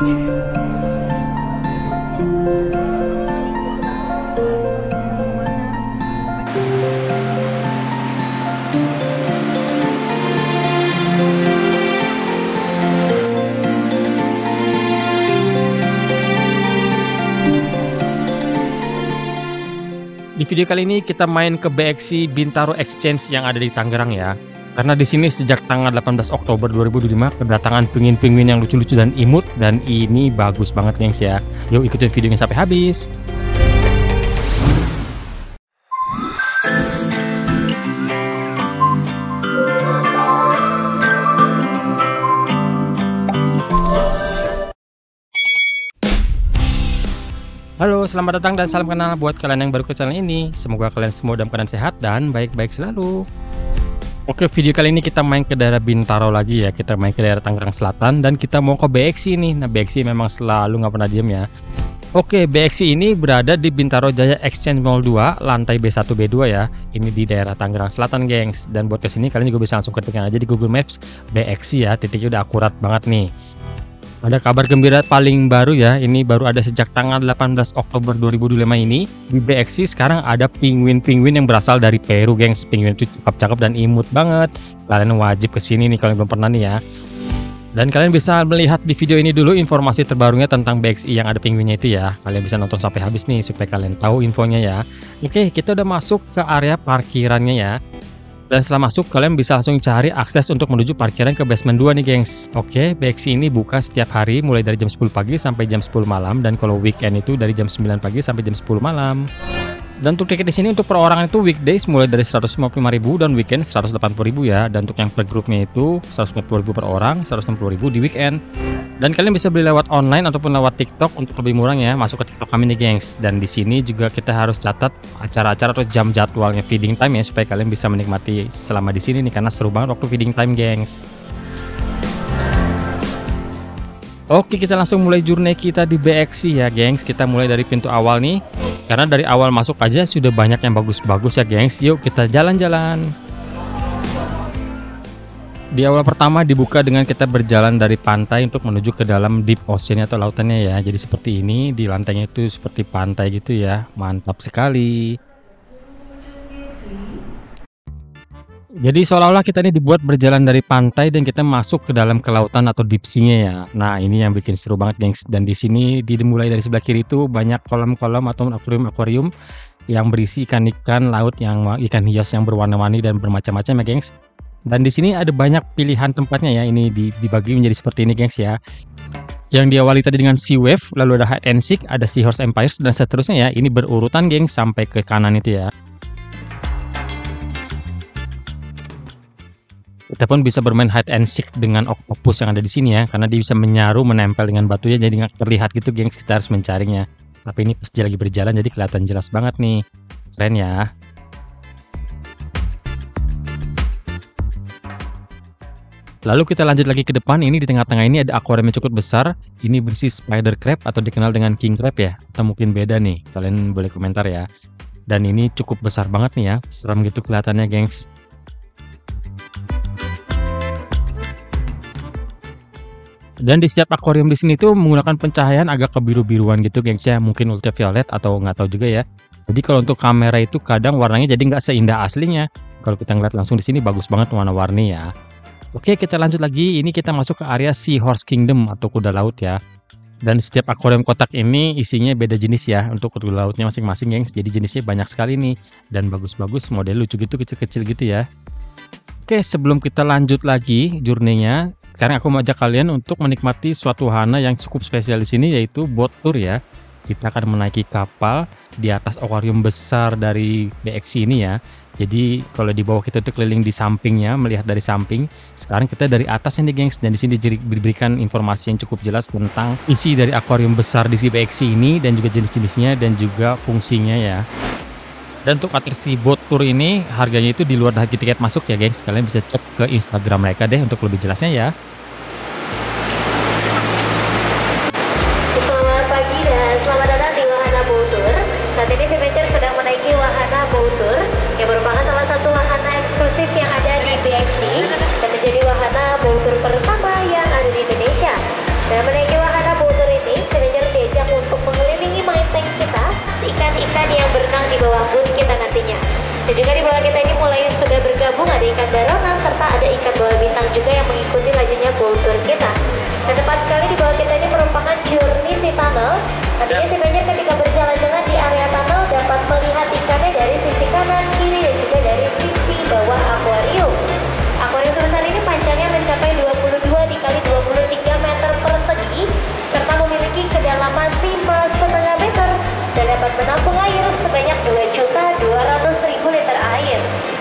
Di video kali ini kita main ke BXC Bintaro Exchange yang ada di Tangerang ya. Karena di sini sejak tanggal 18 Oktober 2025 kedatangan penguin-penguin yang lucu-lucu dan imut, dan ini bagus banget gengs ya. Yuk ikutin videonya sampai habis. Halo, selamat datang dan salam kenal buat kalian yang baru ke channel ini. Semoga kalian semua dalam keadaan sehat dan baik-baik selalu. Oke, video kali ini kita main ke daerah Bintaro lagi ya. Kita main ke daerah Tangerang Selatan dan kita mau ke BXC ini. Nah, BXC memang selalu nggak pernah diem ya. Oke, BXC ini berada di Bintaro Jaya Exchange Mall 2, lantai B1 B2 ya. Ini di daerah Tangerang Selatan, gengs. Dan buat kesini kalian juga bisa langsung ketikkan aja di Google Maps BXC ya. Titiknya udah akurat banget nih. Ada kabar gembira paling baru ya, ini baru ada sejak tanggal 18 Oktober 2025 ini. Di BXC sekarang ada penguin-penguin yang berasal dari Peru, gengs. Penguin itu cakep-cakep dan imut banget. Kalian wajib kesini nih kalau belum pernah nih ya. Dan kalian bisa melihat di video ini dulu informasi terbarunya tentang BXC yang ada penguinnya itu ya. Kalian bisa nonton sampai habis nih supaya kalian tahu infonya ya. Oke, kita udah masuk ke area parkirannya ya. Dan setelah masuk, kalian bisa langsung cari akses untuk menuju parkiran ke basement 2 nih, gengs. Oke, BXC ini buka setiap hari mulai dari jam 10 pagi sampai jam 10 malam. Dan kalau weekend itu dari jam 9 pagi sampai jam 10 malam. Dan untuk tiket di sini untuk perorangan itu weekdays mulai dari 155.000 dan weekend 180.000 ya. Dan untuk yang per grupnya itu 150.000 per orang, 160.000 di weekend. Dan kalian bisa beli lewat online ataupun lewat TikTok untuk lebih murah ya. Masuk ke TikTok kami nih, gengs. Dan di sini juga kita harus catat acara-acara atau jam jadwalnya feeding time ya, supaya kalian bisa menikmati selama di sini nih, karena seru banget waktu feeding time, gengs. Oke, kita langsung mulai journey kita di BXC ya, gengs. Kita mulai dari pintu awal nih. Karena dari awal masuk aja sudah banyak yang bagus-bagus ya, gengs. Yuk kita jalan-jalan. Di awal pertama dibuka dengan kita berjalan dari pantai untuk menuju ke dalam deep ocean atau lautannya ya. Jadi seperti ini, di lantainya itu seperti pantai gitu ya. Mantap sekali. Jadi seolah-olah kita ini dibuat berjalan dari pantai dan kita masuk ke dalam kelautan atau deep sea-nya ya. Nah, ini yang bikin seru banget, gengs. Dan di sini dimulai dari sebelah kiri itu banyak kolam-kolam atau akuarium-akuarium yang berisi ikan-ikan laut, yang ikan hias yang berwarna-warni dan bermacam-macam ya, gengs. Dan di sini ada banyak pilihan tempatnya ya. Ini dibagi menjadi seperti ini, gengs ya. Yang diawali tadi dengan Sea Wave, lalu ada Hide and Seek, ada Seahorse Empires dan seterusnya ya. Ini berurutan, gengs, sampai ke kanan itu ya. Kita pun bisa bermain hide and seek dengan octopus yang ada di sini ya, karena dia bisa menyaru menempel dengan batunya jadi nggak terlihat gitu, gengs. Kita harus mencarinya. Tapi ini pas dia lagi berjalan jadi kelihatan jelas banget nih. Keren ya. Lalu kita lanjut lagi ke depan. Ini di tengah-tengah ini ada akuarium yang cukup besar. Ini berisi spider crab atau dikenal dengan king crab ya, atau mungkin beda nih. Kalian boleh komentar ya. Dan ini cukup besar banget nih ya. Seram gitu kelihatannya, gengs. Dan di setiap akuarium di sini tuh menggunakan pencahayaan agak kebiru-biruan gitu, gengs ya, mungkin ultraviolet atau nggak tahu juga ya. Jadi kalau untuk kamera itu kadang warnanya jadi nggak seindah aslinya. Kalau kita ngeliat langsung di sini bagus banget warna-warni ya. Oke, kita lanjut lagi. Ini kita masuk ke area Seahorse Kingdom atau kuda laut ya. Dan setiap akuarium kotak ini isinya beda jenis ya untuk kuda lautnya masing-masing, gengs. Jadi jenisnya banyak sekali nih dan bagus-bagus, model lucu gitu, kecil-kecil gitu ya. Oke, sebelum kita lanjut lagi journey-nya, sekarang aku mau ajak kalian untuk menikmati suatu wahana yang cukup spesial di sini, yaitu boat tour ya. Kita akan menaiki kapal di atas akuarium besar dari BXC ini ya. Jadi kalau di bawah kita itu keliling di sampingnya, melihat dari samping. Sekarang kita dari atas ini, gengs, dan di sini diberikan informasi yang cukup jelas tentang isi dari akuarium besar di BXC ini dan juga jenis-jenisnya dan juga fungsinya ya. Dan untuk atraksi boat tour ini harganya itu di luar harga tiket masuk ya, gengs. Kalian bisa cek ke Instagram mereka deh untuk lebih jelasnya ya. Selamat pagi dan selamat datang di wahana boat tour. Saat ini si Venture sedang menaiki wahana boat tour yang merupakan salah satu wahana eksklusif yang ada di BXC dan menjadi wahana boat tour pertama yang ada di Indonesia. Dan menaiki wahana boat tour Dan tepat sekali di bawah kita ini merupakan journey sea tunnel. Nantinya si Venture ketika berjalan-jalan di area tunnel dapat melihat ikannya dari sisi kanan, kiri, dan juga dari sisi bawah akuarium. Akuarium sebesar ini panjangnya mencapai 22 dikali 23 meter persegi, serta memiliki kedalaman 5,5 meter dan dapat menampung air sebanyak 2.200.000 liter air.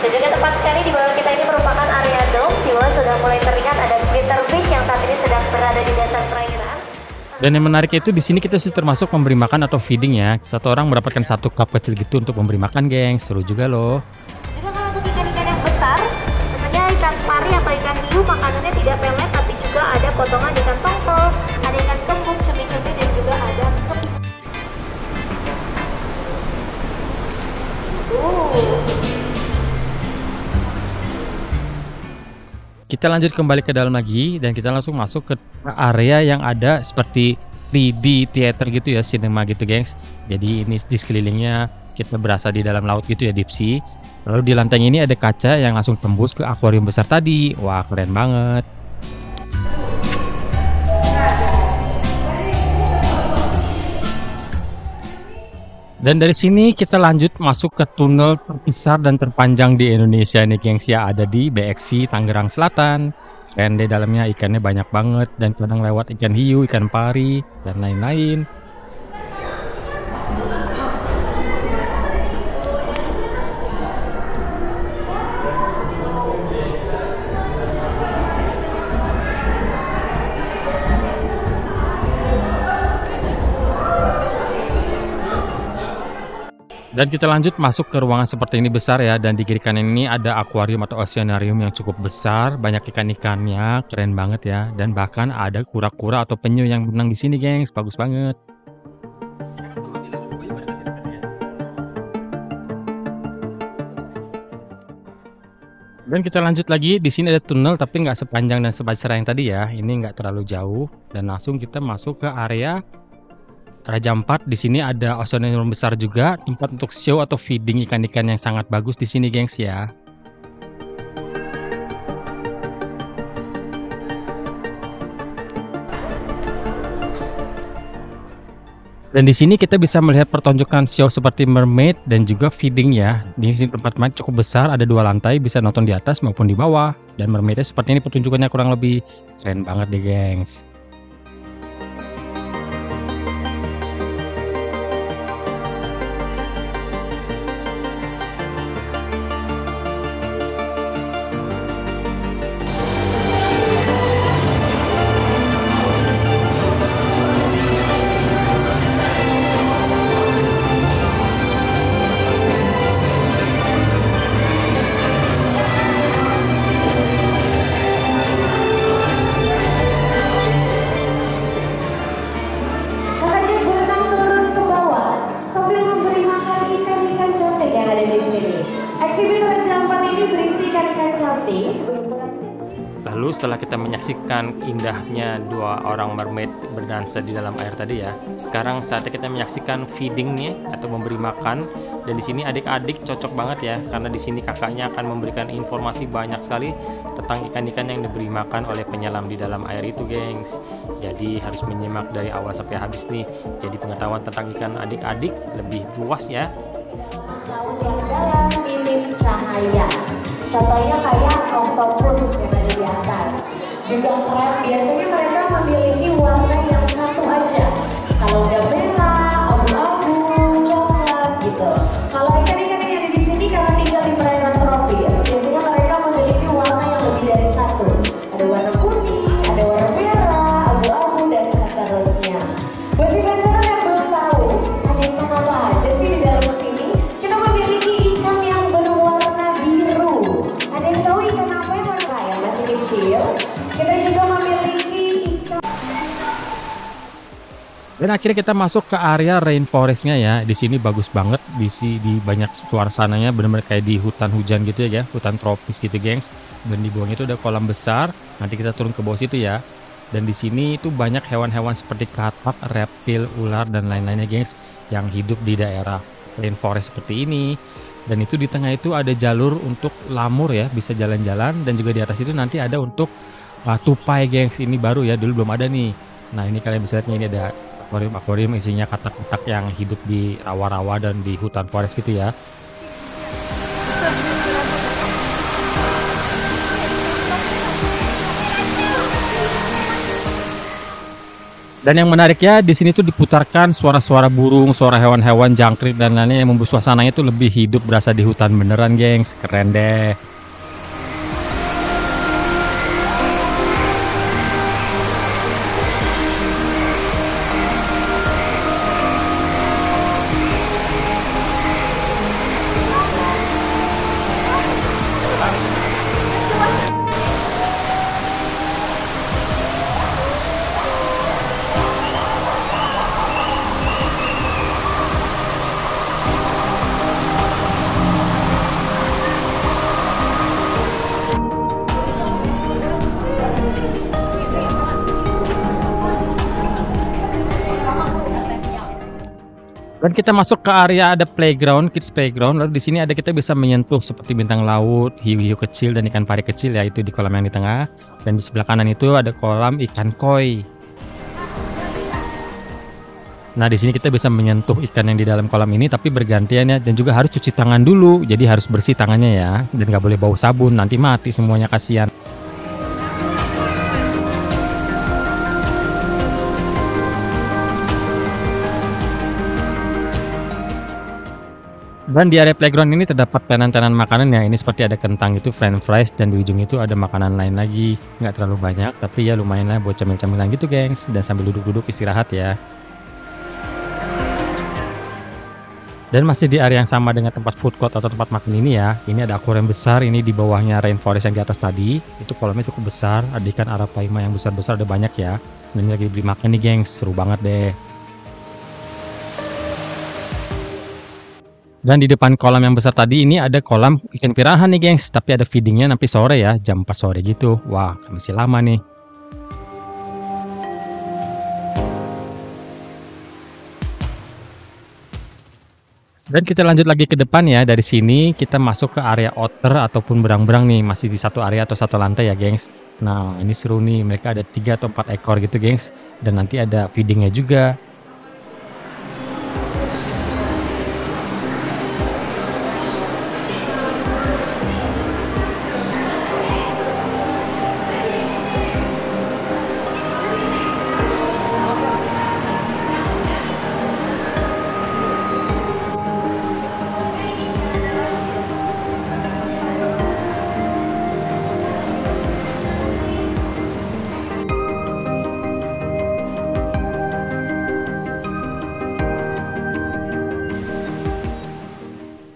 Dan juga tepat sekali di bawah kita ini merupakan area dom, di bawah sudah mulai terlihat ada glitterfish yang saat ini sedang berada di dasar perairan. Dan yang menarik itu di sini kita sudah termasuk memberi makan atau feeding ya. Satu orang mendapatkan satu cup kecil gitu untuk memberi makan, geng. Seru juga loh. Juga kalau untuk ikan-ikan yang besar, sebenarnya ikan pari atau ikan hiu makanannya tidak pelet, tapi juga ada potongan ikan tongkol, ada ikan kembung, cumi-cumi, dan juga ada Kita lanjut kembali ke dalam lagi dan kita langsung masuk ke area yang ada seperti 3D theater gitu ya, cinema gitu, gengs. Jadi ini di sekelilingnya kita berasa di dalam laut gitu ya, deep sea. Lalu di lantai ini ada kaca yang langsung tembus ke akuarium besar tadi. Wah, keren banget. Dan dari sini kita lanjut masuk ke tunnel terbesar dan terpanjang di Indonesia nih, gengs ya, ada di BXC Tangerang Selatan. Keren deh, dalamnya ikannya banyak banget dan kadang lewat ikan hiu, ikan pari, dan lain-lain. Dan kita lanjut masuk ke ruangan seperti ini besar ya, dan di kiri kanan ini ada akuarium atau oceanarium yang cukup besar, banyak ikan-ikannya, keren banget ya. Dan bahkan ada kura-kura atau penyu yang berenang di sini, gengs, bagus banget. Dan kita lanjut lagi, di sini ada tunnel tapi nggak sepanjang dan sebesar yang tadi ya. Ini nggak terlalu jauh dan langsung kita masuk ke area Raja 4. Di sini ada oceanarium besar juga, tempat untuk show atau feeding ikan-ikan yang sangat bagus di sini, gengs ya. Dan di sini kita bisa melihat pertunjukan show seperti mermaid dan juga feeding ya. Di sini tempat main cukup besar, ada 2 lantai, bisa nonton di atas maupun di bawah. Dan mermaidnya seperti ini pertunjukannya kurang lebih. Keren banget deh, gengs. Lalu setelah kita menyaksikan indahnya 2 orang mermaid berdansa di dalam air tadi ya, sekarang saatnya kita menyaksikan feedingnya atau memberi makan. Dan di sini adik-adik cocok banget ya, karena di sini kakaknya akan memberikan informasi banyak sekali tentang ikan-ikan yang diberi makan oleh penyelam di dalam air itu, gengs. Jadi harus menyimak dari awal sampai habis nih. Jadi pengetahuan tentang ikan adik-adik lebih luas ya. Laut yang dalam minim cahaya. Contohnya kayak octopus yang ada di atas. Juga crab, biasanya mereka memiliki warna yang satu aja. Kalau udah merah, abu-abu, coklat gitu. Kalau ikan-ikan yang ada di sini karena tinggal di perairan tropis, biasanya mereka memiliki warna yang lebih dari satu. Ada warna kuning, ada warna merah, abu-abu, dan seterusnya. Buat ikan-ikan yang belum tahu, ada ikan apa aja sih di dalam sini? Kita memiliki ikan yang berwarna biru. Ada yang tahu ikan apa yang warna yang masih kecil? Kita juga memiliki ikan. Dan akhirnya kita masuk ke area rainforestnya ya. Di sini bagus banget, di banyak suasananya benar-benar kayak di hutan hujan gitu ya, hutan tropis gitu, gengs. Dan di bawahnya itu ada kolam besar. Nanti kita turun ke bawah situ ya. Dan di sini itu banyak hewan-hewan seperti katak, reptil, ular, dan lain-lainnya, gengs, yang hidup di daerah rainforest seperti ini. Dan itu di tengah itu ada jalur untuk lamur ya, bisa jalan-jalan. Dan juga di atas itu nanti ada untuk Tupai gengs, ini baru ya, dulu belum ada nih. Nah ini kalian bisa lihat nih, ini ada akuarium isinya katak-katak yang hidup di rawa-rawa dan di hutan forest gitu ya. Dan yang menarik ya, di sini tuh diputarkan suara-suara burung, suara hewan-hewan, jangkrik dan lainnya yang membuat suasananya tuh lebih hidup, berasa di hutan beneran, gengs. Keren deh. Dan kita masuk ke area ada playground, kids playground. Lalu di sini ada kita bisa menyentuh seperti bintang laut, hiu-hiu kecil dan ikan pari kecil ya, itu di kolam yang di tengah. Dan di sebelah kanan itu ada kolam ikan koi. Nah di sini kita bisa menyentuh ikan yang di dalam kolam ini, tapi bergantian ya, dan juga harus cuci tangan dulu. Jadi harus bersih tangannya ya, dan nggak boleh bau sabun, nanti mati semuanya, kasihan. Dan di area playground ini terdapat tenan-tenan makanan ya. Ini seperti ada kentang itu, french fries, dan di ujung itu ada makanan lain lagi. Nggak terlalu banyak, tapi ya lumayan lah buat cemil-cemilan gitu gengs. Dan sambil duduk-duduk istirahat ya. Dan masih di area yang sama dengan tempat food court atau tempat makan ini ya. Ini ada akuarium besar, ini di bawahnya rainforest yang di atas tadi. Itu kolamnya cukup besar, ada ikan arapaima yang besar-besar, ada banyak ya. Dan ini lagi beli makan nih gengs, seru banget deh. Dan di depan kolam yang besar tadi ini ada kolam ikan piranha nih gengs, tapi ada feedingnya nanti sore ya, jam 4 sore gitu. Wah, masih lama nih. Dan kita lanjut lagi ke depan ya, dari sini kita masuk ke area otter ataupun berang-berang nih, masih di satu area atau satu lantai ya gengs. Nah ini seru nih, mereka ada 3 atau 4 ekor gitu gengs, dan nanti ada feedingnya juga.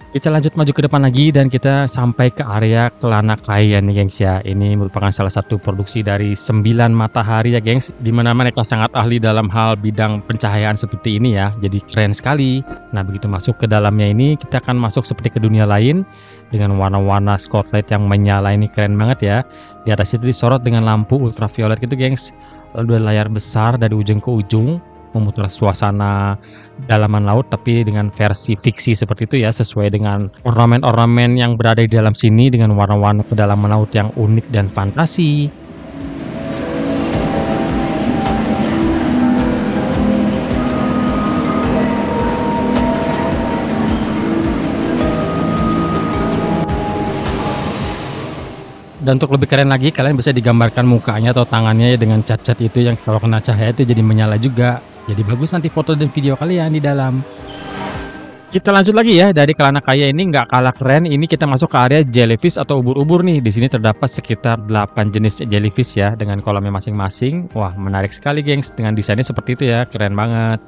Kita lanjut maju ke depan lagi dan kita sampai ke area Kelana Kayan nih gengs ya. Ini merupakan salah satu produksi dari 9 matahari ya gengs, dimana mereka sangat ahli dalam hal bidang pencahayaan seperti ini ya. Jadi keren sekali. Nah begitu masuk ke dalamnya ini, kita akan masuk seperti ke dunia lain dengan warna-warna spotlight yang menyala, ini keren banget ya. Di atas itu disorot dengan lampu ultraviolet gitu gengs. Lalu ada layar besar dari ujung ke ujung, memutar suasana dalaman laut tapi dengan versi fiksi seperti itu ya, sesuai dengan ornamen-ornamen yang berada di dalam sini dengan warna-warna kedalaman laut yang unik dan fantasi. Dan untuk lebih keren lagi, kalian bisa digambarkan mukanya atau tangannya ya dengan cat-cat itu yang kalau kena cahaya itu jadi menyala juga. Jadi bagus nanti foto dan video kalian di dalam. Kita lanjut lagi ya, dari Kelana Kayan ini nggak kalah keren. Ini kita masuk ke area jellyfish atau ubur-ubur nih. Di sini terdapat sekitar 8 jenis jellyfish ya dengan kolamnya masing-masing. Wah, menarik sekali gengs, dengan desainnya seperti itu ya, keren banget.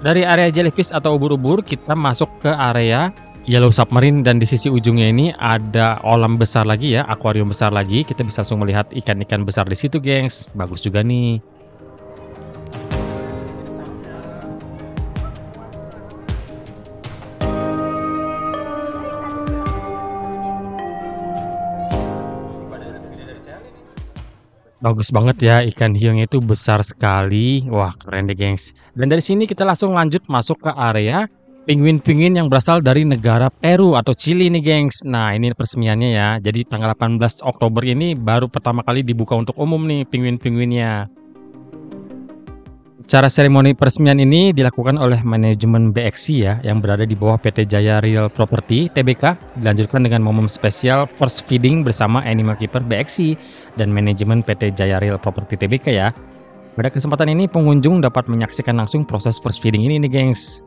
Dari area jellyfish atau ubur-ubur kita masuk ke area Yellow Submarine, dan di sisi ujungnya ini ada kolam besar lagi ya, akuarium besar lagi. Kita bisa langsung melihat ikan-ikan besar di situ, gengs. Bagus juga nih. Bagus banget ya, ikan hiungnya itu besar sekali. Wah, keren deh, gengs. Dan dari sini kita langsung lanjut masuk ke area penguin-penguin yang berasal dari negara Peru atau Chili nih, gengs. Nah, ini peresmiannya ya. Jadi tanggal 18 Oktober ini baru pertama kali dibuka untuk umum nih penguin-penguinnya. Cara seremoni peresmian ini dilakukan oleh manajemen BXC ya, yang berada di bawah PT Jaya Real Property Tbk, dilanjutkan dengan momen spesial first feeding bersama Animal Keeper BXC dan manajemen PT Jaya Real Property Tbk ya. Pada kesempatan ini pengunjung dapat menyaksikan langsung proses first feeding ini nih, gengs.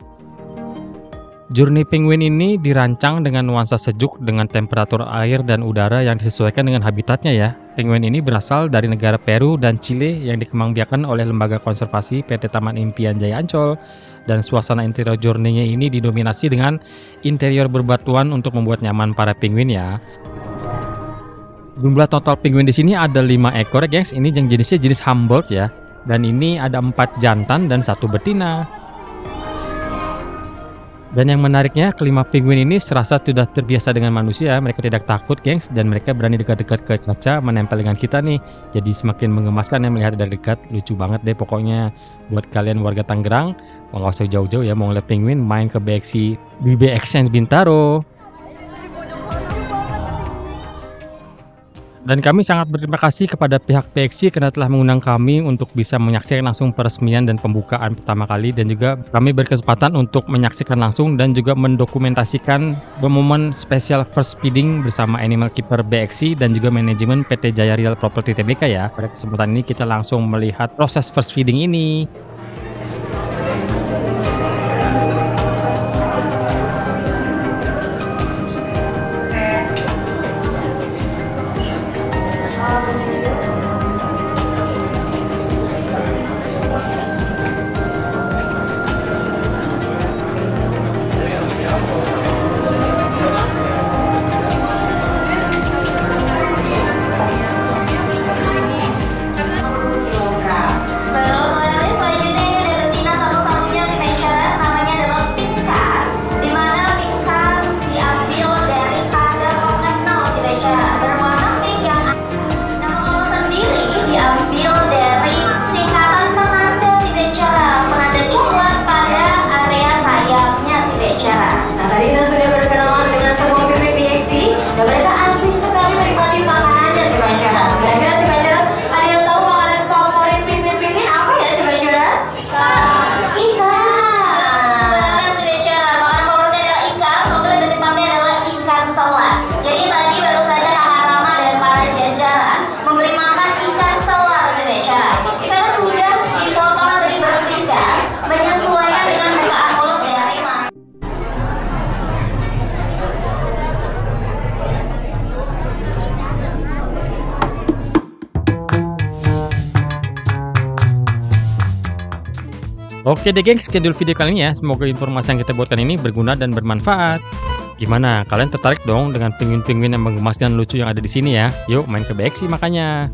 Journey penguin ini dirancang dengan nuansa sejuk dengan temperatur air dan udara yang disesuaikan dengan habitatnya ya. Penguin ini berasal dari negara Peru dan Chile yang dikembangbiakan oleh Lembaga Konservasi PT Taman Impian Jaya Ancol, dan suasana interior journey-nya ini didominasi dengan interior berbatuan untuk membuat nyaman para penguin ya. Jumlah total penguin di sini ada 5 ekor, gengs. Ini yang jenisnya jenis Humboldt ya. Dan ini ada 4 jantan dan 1 betina. Dan yang menariknya, kelima penguin ini serasa sudah terbiasa dengan manusia. Mereka tidak takut, gengs, dan mereka berani dekat-dekat ke kaca menempel dengan kita nih. Jadi semakin mengemaskan ya melihat dari dekat. Lucu banget deh pokoknya. Buat kalian warga Tangerang, nggak usah jauh-jauh ya, mau ngeliat penguin, main ke BXC di BXC Bintaro. Dan kami sangat berterima kasih kepada pihak BXC karena telah mengundang kami untuk bisa menyaksikan langsung peresmian dan pembukaan pertama kali, dan juga kami berkesempatan untuk menyaksikan langsung dan juga mendokumentasikan momen spesial first feeding bersama Animal Keeper BXC dan juga manajemen PT Jaya Real Property Tbk ya. Pada kesempatan ini kita langsung melihat proses first feeding ini. Oke deh, gengs, sekian dulu video kali ini ya. Semoga informasi yang kita buatkan ini berguna dan bermanfaat. Gimana? Kalian tertarik dong dengan penguin-penguin yang menggemaskan lucu yang ada di sini ya? Yuk main ke BXC makanya.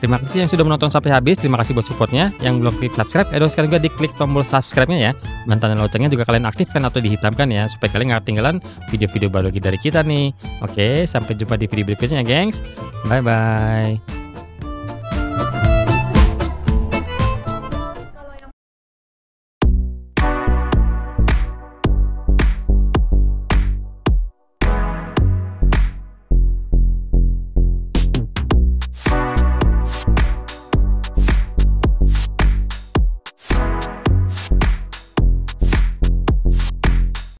Terima kasih yang sudah menonton sampai habis. Terima kasih buat supportnya. Yang belum klik subscribe, sekarang juga diklik tombol subscribe-nya ya. Dan tanda loncengnya juga kalian aktifkan atau dihitamkan ya, supaya kalian nggak ketinggalan video-video baru lagi dari kita nih. Oke, sampai jumpa di video berikutnya ya, gengs. Bye-bye.